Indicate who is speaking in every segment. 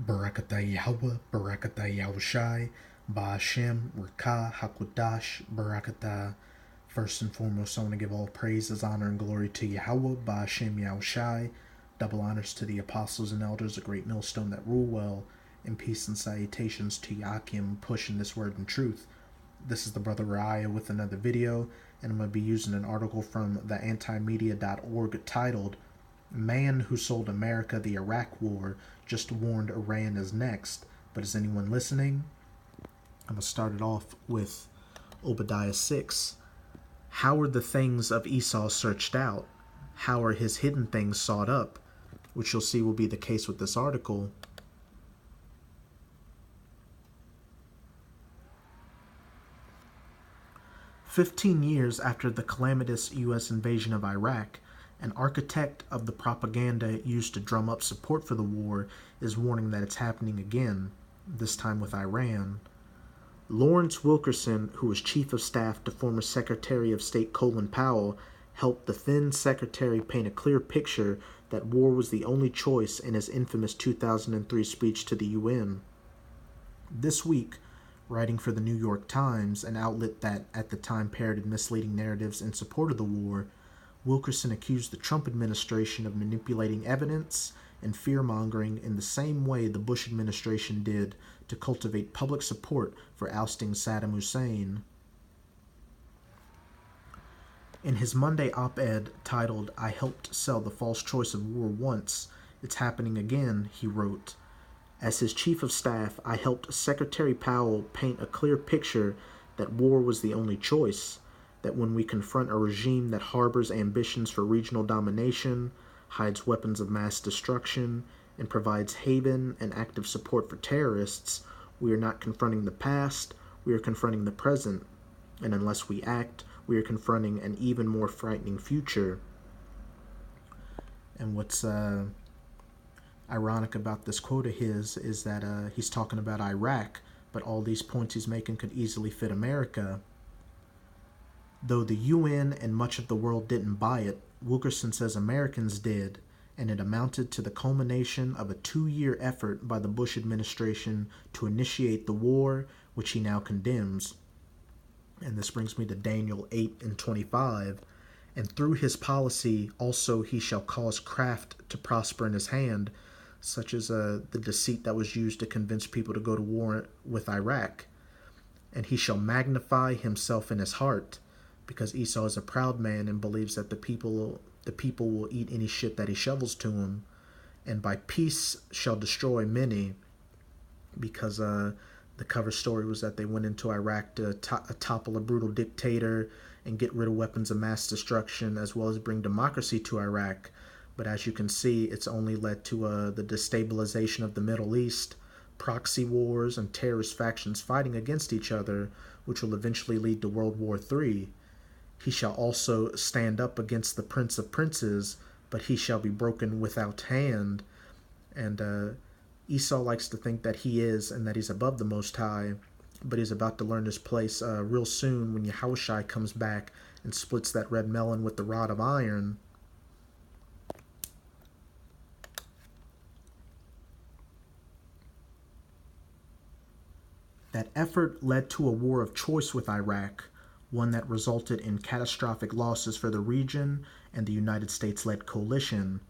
Speaker 1: Barakatah Yahweh, Barakatah Yahushai, Ba'ashem, Rakah, Hakudash, Barakatah. First and foremost, I want to give all praises, honor, and glory to Yahweh, Ba'ashem Yahushai. Double honors to the apostles and elders, a great millstone that rule well, and peace and salutations to Yakim, pushing this word in truth. This is the brother Raya with another video, and I'm going to be using an article from theantimedia.org titled Man Who Sold America the Iraq War Just Warned Iran is Next. But is anyone listening? I'm going to start it off with Obadiah 6. How are the things of Esau searched out? How are his hidden things sought up? Which you'll see will be the case with this article. "15 years after the calamitous U.S. invasion of Iraq, an architect of the propaganda used to drum up support for the war is warning that it's happening again, this time with Iran. Lawrence Wilkerson, who was chief of staff to former Secretary of State Colin Powell, helped the then secretary paint a clear picture that war was the only choice in his infamous 2003 speech to the UN. This week, writing for the New York Times, an outlet that at the time parroted misleading narratives in support of the war, Wilkerson accused the Trump administration of manipulating evidence and fear-mongering in the same way the Bush administration did to cultivate public support for ousting Saddam Hussein. In his Monday op-ed titled, "I helped sell the false choice of war once, it's happening again," he wrote, "As his chief of staff, I helped Secretary Powell paint a clear picture that war was the only choice, that when we confront a regime that harbors ambitions for regional domination, hides weapons of mass destruction, and provides haven and active support for terrorists, we are not confronting the past, we are confronting the present, and unless we act, we are confronting an even more frightening future." And what's ironic about this quote of his is that he's talking about Iraq, but all these points he's making could easily fit America. Though the UN and much of the world didn't buy it, Wilkerson says Americans did, and it amounted to the culmination of a 2-year effort by the Bush administration to initiate the war, which he now condemns. And this brings me to Daniel 8:25. "And through his policy also he shall cause craft to prosper in his hand," such as the deceit that was used to convince people to go to war with Iraq. "And he shall magnify himself in his heart," because Esau is a proud man and believes that the people will eat any shit that he shovels to him. "And by peace shall destroy many," because the cover story was that they went into Iraq to topple a brutal dictator and get rid of weapons of mass destruction, as well as bring democracy to Iraq. But as you can see, it's only led to the destabilization of the Middle East, proxy wars, and terrorist factions fighting against each other, which will eventually lead to World War III. "He shall also stand up against the Prince of Princes, but he shall be broken without hand." And Esau likes to think that he is and that he's above the Most High, but he's about to learn his place real soon when Yahushai comes back and splits that red melon with the rod of iron. That effort led to a war of choice with Iraq, one that resulted in catastrophic losses for the region and the United States-led coalition,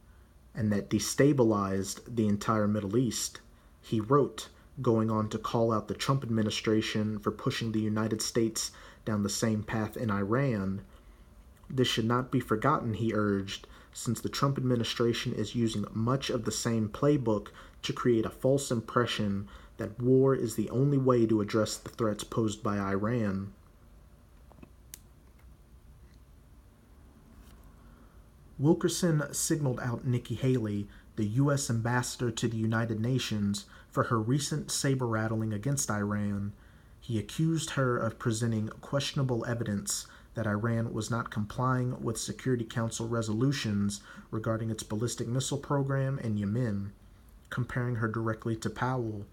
Speaker 1: and that destabilized the entire Middle East. He wrote, going on to call out the Trump administration for pushing the United States down the same path in Iran. "This should not be forgotten," he urged, "since the Trump administration is using much of the same playbook to create a false impression that war is the only way to address the threats posed by Iran." Wilkerson signaled out Nikki Haley, the U.S. ambassador to the United Nations, for her recent saber-rattling against Iran. He accused her of presenting questionable evidence that Iran was not complying with Security Council resolutions regarding its ballistic missile program in Yemen, comparing her directly to Powell.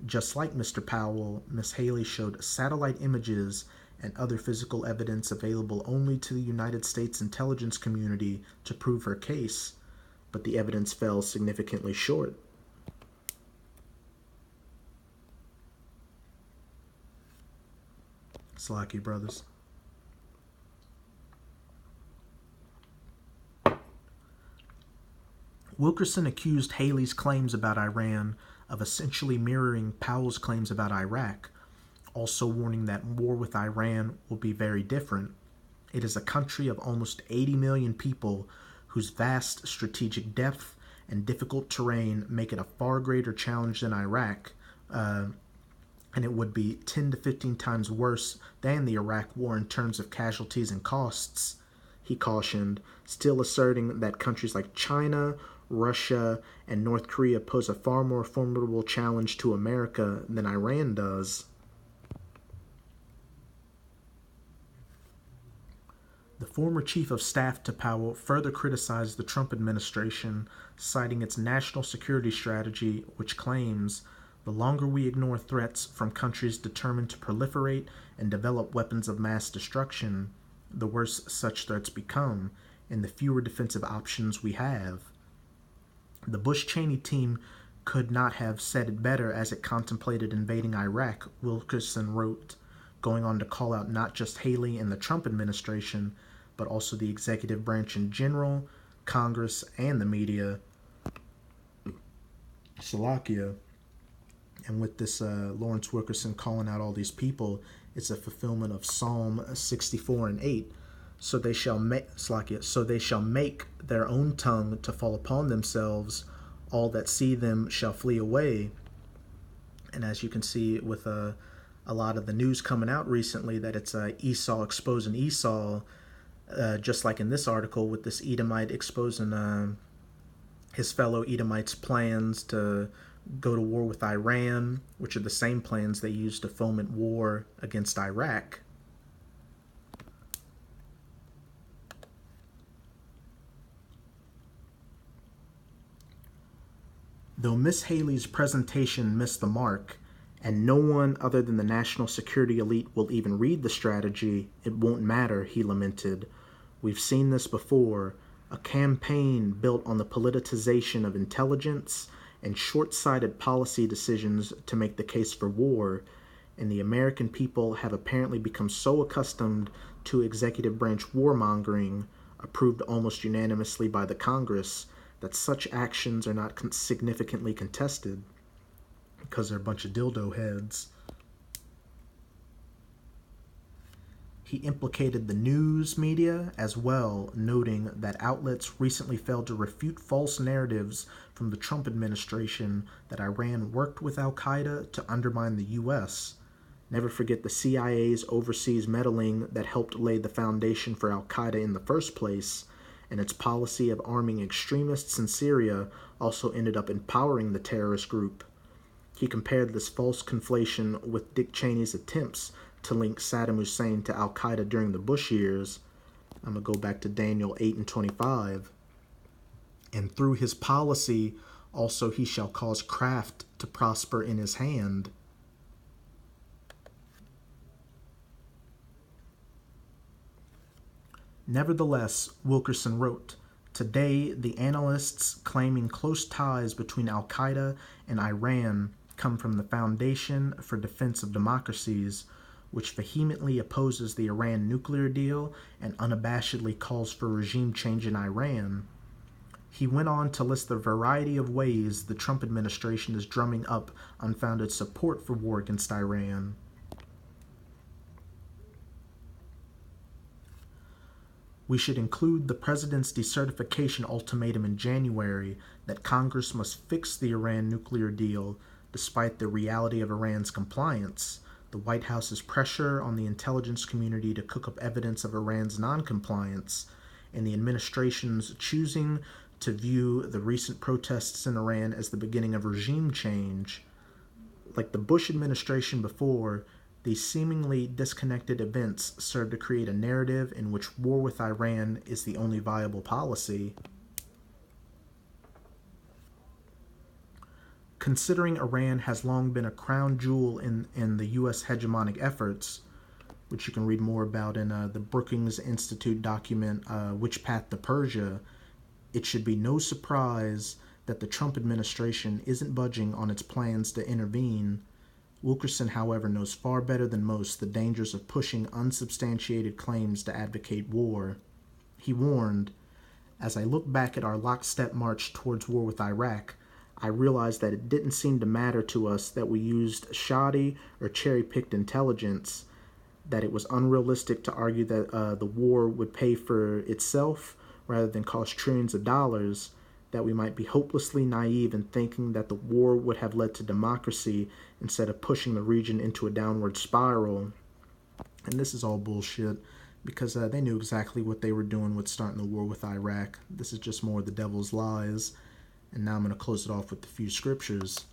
Speaker 1: Just like Mr. Powell, Ms. Haley showed satellite images and other physical evidence available only to the United States intelligence community to prove her case, but the evidence fell significantly short. Slacky brothers. Wilkerson accused Haley's claims about Iran of essentially mirroring Powell's claims about Iraq, also warning that war with Iran will be very different. It is a country of almost 80 million people whose vast strategic depth and difficult terrain make it a far greater challenge than Iraq, and it would be 10 to 15 times worse than the Iraq War in terms of casualties and costs, he cautioned, still asserting that countries like China, Russia, and North Korea pose a far more formidable challenge to America than Iran does. The former chief of staff to Powell further criticized the Trump administration, citing its national security strategy, which claims, the longer we ignore threats from countries determined to proliferate and develop weapons of mass destruction, the worse such threats become, and the fewer defensive options we have. The Bush-Cheney team could not have said it better as it contemplated invading Iraq, Wilkerson wrote, going on to call out not just Haley and the Trump administration, but also the executive branch in general, Congress, and the media. Slovakia. And with this Lawrence Wilkerson calling out all these people, it's a fulfillment of Psalm 64 and 8. So they shall make their own tongue to fall upon themselves. All that see them shall flee away. And as you can see with a lot of the news coming out recently, that it's Esau exposing Esau, just like in this article with this Edomite exposing his fellow Edomites' plans to go to war with Iran, which are the same plans they used to foment war against Iraq. Though Miss Haley's presentation missed the mark, and no one other than the national security elite will even read the strategy, it won't matter, he lamented. We've seen this before, a campaign built on the politicization of intelligence and short-sighted policy decisions to make the case for war, and the American people have apparently become so accustomed to executive branch warmongering, approved almost unanimously by the Congress, that such actions are not significantly contested because they're a bunch of dildo heads. He implicated the news media as well, noting that outlets recently failed to refute false narratives from the Trump administration that Iran worked with al-Qaeda to undermine the U.S. Never forget the CIA's overseas meddling that helped lay the foundation for al-Qaeda in the first place, and its policy of arming extremists in Syria also ended up empowering the terrorist group. He compared this false conflation with Dick Cheney's attempts to link Saddam Hussein to al-Qaeda during the Bush years. I'm going to go back to Daniel 8 and 25. And through his policy, also he shall cause craft to prosper in his hand. Nevertheless, Wilkerson wrote, today the analysts claiming close ties between al-Qaeda and Iran come from the Foundation for Defense of Democracies, which vehemently opposes the Iran nuclear deal and unabashedly calls for regime change in Iran. He went on to list the variety of ways the Trump administration is drumming up unfounded support for war against Iran. We should include the president's decertification ultimatum in January that Congress must fix the Iran nuclear deal despite the reality of Iran's compliance, the White House's pressure on the intelligence community to cook up evidence of Iran's noncompliance, and the administration's choosing to view the recent protests in Iran as the beginning of regime change. Like the Bush administration before, these seemingly disconnected events serve to create a narrative in which war with Iran is the only viable policy. Considering Iran has long been a crown jewel in the U.S. hegemonic efforts, which you can read more about in the Brookings Institute document, Which Path to Persia, it should be no surprise that the Trump administration isn't budging on its plans to intervene. Wilkerson, however, knows far better than most the dangers of pushing unsubstantiated claims to advocate war. He warned, "As I look back at our lockstep march towards war with Iraq, I realized that it didn't seem to matter to us that we used shoddy or cherry-picked intelligence, that it was unrealistic to argue that the war would pay for itself rather than cost trillions of dollars, that we might be hopelessly naive in thinking that the war would have led to democracy instead of pushing the region into a downward spiral." And this is all bullshit because they knew exactly what they were doing with starting the war with Iraq. This is just more of the devil's lies. And now I'm going to close it off with a few scriptures.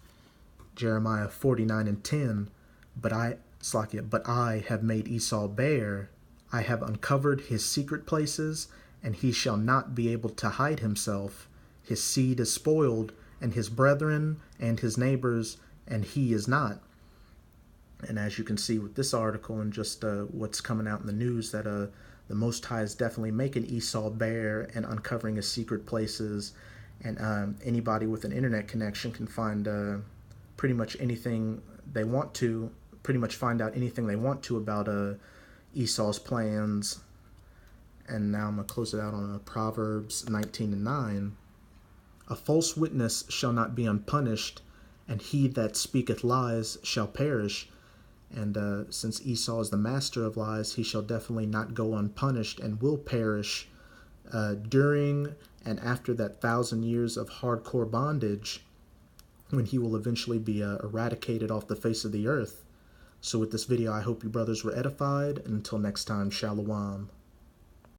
Speaker 1: Jeremiah 49:10, but I have made Esau bare. I have uncovered his secret places, and he shall not be able to hide himself. His seed is spoiled, and his brethren and his neighbors, and he is not. And as you can see with this article and just what's coming out in the news, that the Most High is definitely making Esau bare and uncovering his secret places. And anybody with an internet connection can find pretty much anything they want to, pretty much find out anything they want to about Esau's plans. And now I'm going to close it out on Proverbs 19:9. A false witness shall not be unpunished, and he that speaketh lies shall perish. And since Esau is the master of lies, he shall definitely not go unpunished and will perish during and after that 1,000 years of hardcore bondage, when he will eventually be eradicated off the face of the earth. So with this video, I hope you brothers were edified, and until next time, Shalom.